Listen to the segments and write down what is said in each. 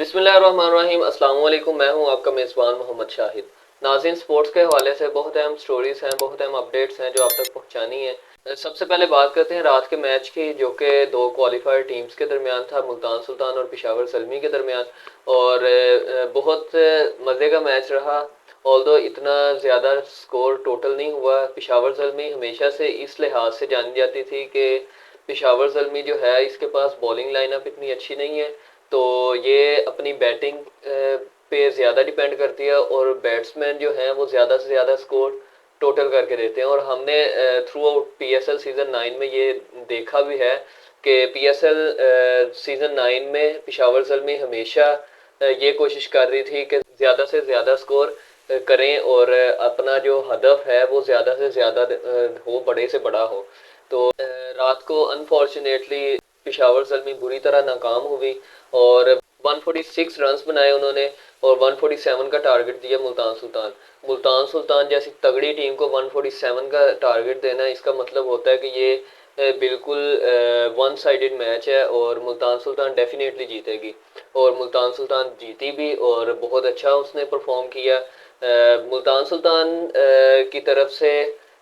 बिस्मिल्लाहिर्रहमानिर्रहीम। अस्सलाम वालेकुम। मैं हूं आपका मेज़बान मोहम्मद शाहिद। नाज़रीन, स्पोर्ट्स के हवाले से बहुत अहम स्टोरीज़ हैं, बहुत अहम अपडेट्स हैं जो आप तक पहुंचानी है। सबसे पहले बात करते हैं रात के मैच की, जो कि दो क्वालिफायर टीम्स के दरमियान था, मुल्तान सुल्तान और पेशावर ज़ल्मी के दरमियान। और बहुत मज़े का मैच रहा। ऑल्दो इतना ज़्यादा स्कोर टोटल नहीं हुआ। पेशावर ज़ल्मी हमेशा से इस लिहाज से जानी जाती थी कि पेशावर ज़ल्मी जो है, इसके पास बॉलिंग लाइनअप इतनी अच्छी नहीं है, तो ये अपनी बैटिंग पे ज़्यादा डिपेंड करती है और बैट्समैन जो हैं वो ज़्यादा से ज़्यादा स्कोर टोटल करके देते हैं। और हमने थ्रू आउट पीएसएल सीज़न 9 में ये देखा भी है कि पीएसएल सीज़न 9 में पेशावर ज़ल्मी हमेशा ये कोशिश कर रही थी कि ज़्यादा से ज़्यादा स्कोर करें और अपना जो हदफ है वो ज़्यादा से ज़्यादा हो, बड़े से बड़ा हो। तो रात को अनफॉर्चुनेटली पेशावर ज़ल्मी बुरी तरह नाकाम हुई और 146 रन्स बनाए उन्होंने और 147 का टारगेट दिया मुल्तान सुल्तान। मुल्तान सुल्तान जैसी तगड़ी टीम को 147 का टारगेट देना, इसका मतलब होता है कि ये बिल्कुल वन साइडेड मैच है और मुल्तान सुल्तान डेफिनेटली जीतेगी। और मुल्तान सुल्तान जीती भी और बहुत अच्छा उसने परफॉर्म किया। मुल्तान सुल्तान की तरफ से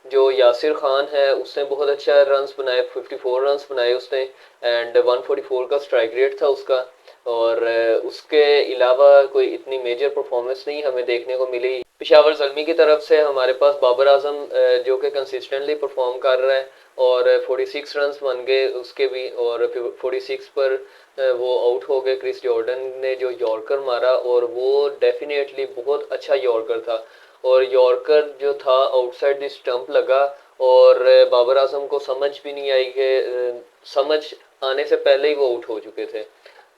जो यासिर खान है उसने बहुत अच्छा रन्स बनाए, 54 रन्स बनाए उसने एंड 144 का स्ट्राइक रेट था उसका। और उसके अलावा कोई इतनी मेजर परफॉर्मेंस नहीं हमें देखने को मिली। पेशावर ज़ल्मी की तरफ से हमारे पास बाबर आजम जो कि कंसिस्टेंटली परफॉर्म कर रहा है और 46 रन्स बन गए उसके भी। और 46 पर वो आउट हो गए। क्रिस जॉर्डन ने जो यॉर्कर मारा और वो डेफिनेटली बहुत अच्छा यॉर्कर था और यॉर्कर जो था आउटसाइड द स्टंप लगा और बाबर आजम को समझ भी नहीं आई कि समझ आने से पहले ही वो आउट हो चुके थे।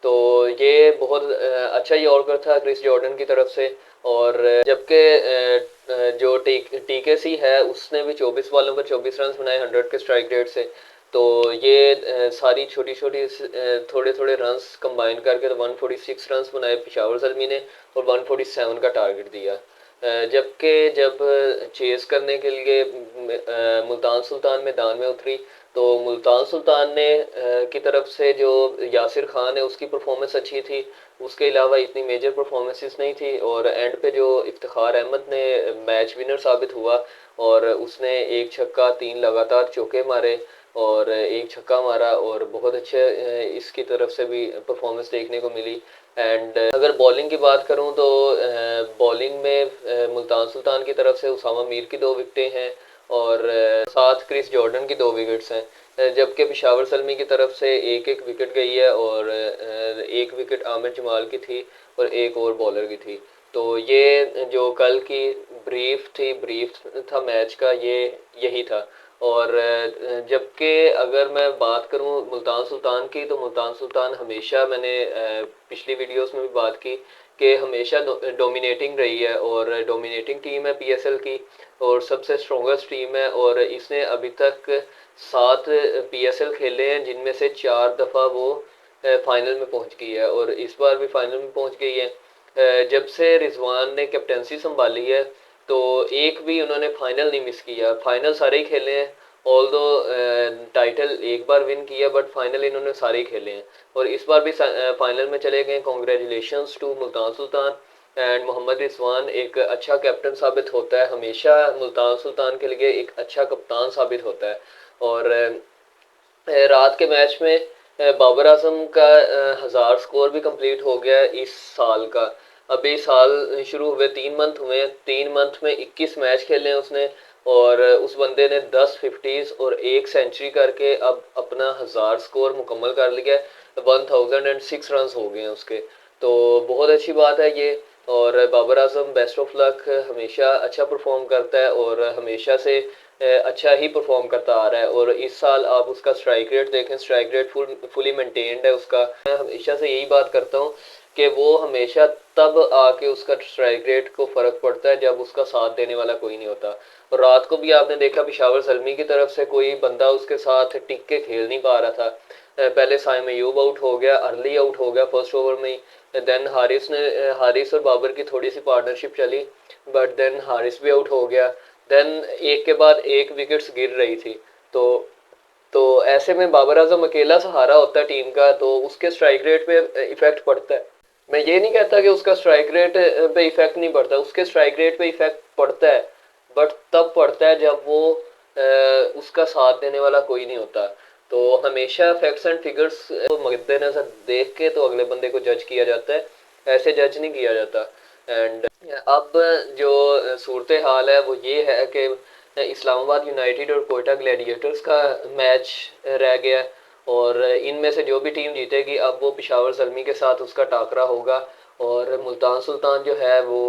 तो ये बहुत अच्छा यॉर्कर था क्रिस जॉर्डन की तरफ से। और जबकि जो टीकेसी है उसने भी 24 बॉलों पर 24 रन बनाए 100 के स्ट्राइक रेट से। तो ये सारी छोटी छोटी थोड़े थोड़े रन्स कंबाइन करके तो 146 रन्स बनाए पेशावर ज़ल्मी ने और 147 का टारगेट दिया। जबकि जब चेस करने के लिए मुल्तान सुल्तान मैदान में उतरी तो मुल्तान सुल्तान ने की तरफ से जो यासिर खान है उसकी परफॉर्मेंस अच्छी थी, उसके अलावा इतनी मेजर परफॉर्मेंसेस नहीं थी। और एंड पे जो इफ्तिखार अहमद ने मैच विनर साबित हुआ और उसने एक छक्का 3 लगातार चौके मारे और एक छक्का मारा और बहुत अच्छे इसकी तरफ से भी परफॉर्मेंस देखने को मिली। एंड अगर बॉलिंग की बात करूं तो बॉलिंग में मुल्तान सुल्तान की तरफ से उसामा मीर की 2 विकेटें हैं और साथ क्रिस जॉर्डन की 2 विकेट्स हैं। जबकि पेशावर ज़ल्मी की तरफ से एक एक विकेट गई है और एक विकेट आमिर जमाल की थी और एक और बॉलर की थी। तो ये जो कल की ब्रीफ था मैच का, ये यही था। और जबकि अगर मैं बात करूं मुल्तान सुल्तान की, तो मुल्तान सुल्तान हमेशा, मैंने पिछली वीडियोस में भी बात की कि हमेशा डोमिनेटिंग रही है और डोमिनेटिंग टीम है पीएसएल की और सबसे स्ट्रॉन्गेस्ट टीम है। और इसने अभी तक 7 पीएसएल खेले हैं जिनमें से 4 दफ़ा वो फाइनल में पहुंच गई है और इस बार भी फाइनल में पहुंच गई है। जब से रिजवान ने कैप्टनसी संभाली है तो एक भी उन्होंने फाइनल नहीं मिस किया, फाइनल सारे ही खेले हैं। ऑल दो टाइटल एक बार विन किया बट फाइनल इन्होंने सारे ही खेले हैं और इस बार भी फाइनल में चले गए। Congratulations to Multan Sultan and Mohammad Rizwan एक अच्छा कैप्टन साबित होता है, हमेशा मुल्तान सुल्तान के लिए एक अच्छा कप्तान साबित होता है। और रात के मैच में बाबर आजम का 1000 स्कोर भी कंप्लीट हो गया इस साल का। अभी साल शुरू हुए 3 मंथ हुए, 3 मंथ में 21 मैच खेले हैं उसने और उस बंदे ने 10 फिफ्टीज और 1 सेंचुरी करके अब अपना 1000 स्कोर मुकम्मल कर लिया है। 1006 रन हो गए हैं उसके, तो बहुत अच्छी बात है ये। और Babar Azam best of luck, हमेशा अच्छा परफॉर्म करता है और हमेशा से अच्छा ही परफॉर्म करता आ रहा है। और इस साल आप उसका स्ट्राइक रेट देखें, स्ट्राइक रेट फुली मेंटेन्ड है उसका। मैं हमेशा से यही बात करता हूँ कि वो हमेशा तब आके उसका स्ट्राइक रेट को फ़र्क पड़ता है जब उसका साथ देने वाला कोई नहीं होता। और रात को भी आपने देखा पेशावर ज़ल्मी की तरफ से कोई बंदा उसके साथ टिक के खेल नहीं पा रहा था। पहले साइम अयूब आउट हो गया, अर्ली आउट हो गया फर्स्ट ओवर में ही। देन हारिस और बाबर की थोड़ी सी पार्टनरशिप चली बट देन हारिस भी आउट हो गया। देन एक के बाद एक विकेट्स गिर रही थी। तो ऐसे में बाबर आजम अकेला सहारा होता है टीम का, तो उसके स्ट्राइक रेट पे इफेक्ट पड़ता है। मैं ये नहीं कहता कि उसका स्ट्राइक रेट पे इफेक्ट नहीं पड़ता, उसके स्ट्राइक रेट पे इफेक्ट पड़ता है, बट तब पड़ता है जब वो उसका साथ देने वाला कोई नहीं होता। तो हमेशा फैक्ट्स एंड फिगर्स को मद्देनजर देख के तो अगले बंदे को जज किया जाता है, ऐसे जज नहीं किया जाता। एंड अब जो सूरत हाल है वो ये है कि इस्लामाबाद यूनाइटेड और कोयटा ग्लैडिएटर्स का मैच रह गया है, और इनमें से जो भी टीम जीतेगी अब वो पिशावर ज़ल्मी के साथ उसका टाकरा होगा, और मुल्तान सुल्तान जो है वो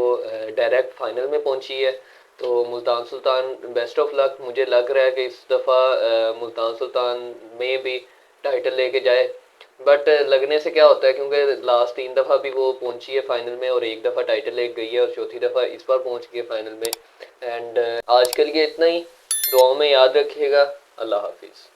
डायरेक्ट फाइनल में पहुंची है। तो Multan Sultan best of luck, मुझे लग रहा है कि इस दफ़ा मुल्तान सुल्तान में भी टाइटल लेके जाए। बट लगने से क्या होता है, क्योंकि लास्ट 3 दफ़ा भी वो पहुंची है फाइनल में, और एक दफ़ा टाइटल लेके गई है, और चौथी दफ़ा इस बार पहुंच गई है फाइनल में। एंड आज के लिए इतना ही, दुआओं में याद रखिएगा। अल्लाह हाफिज़।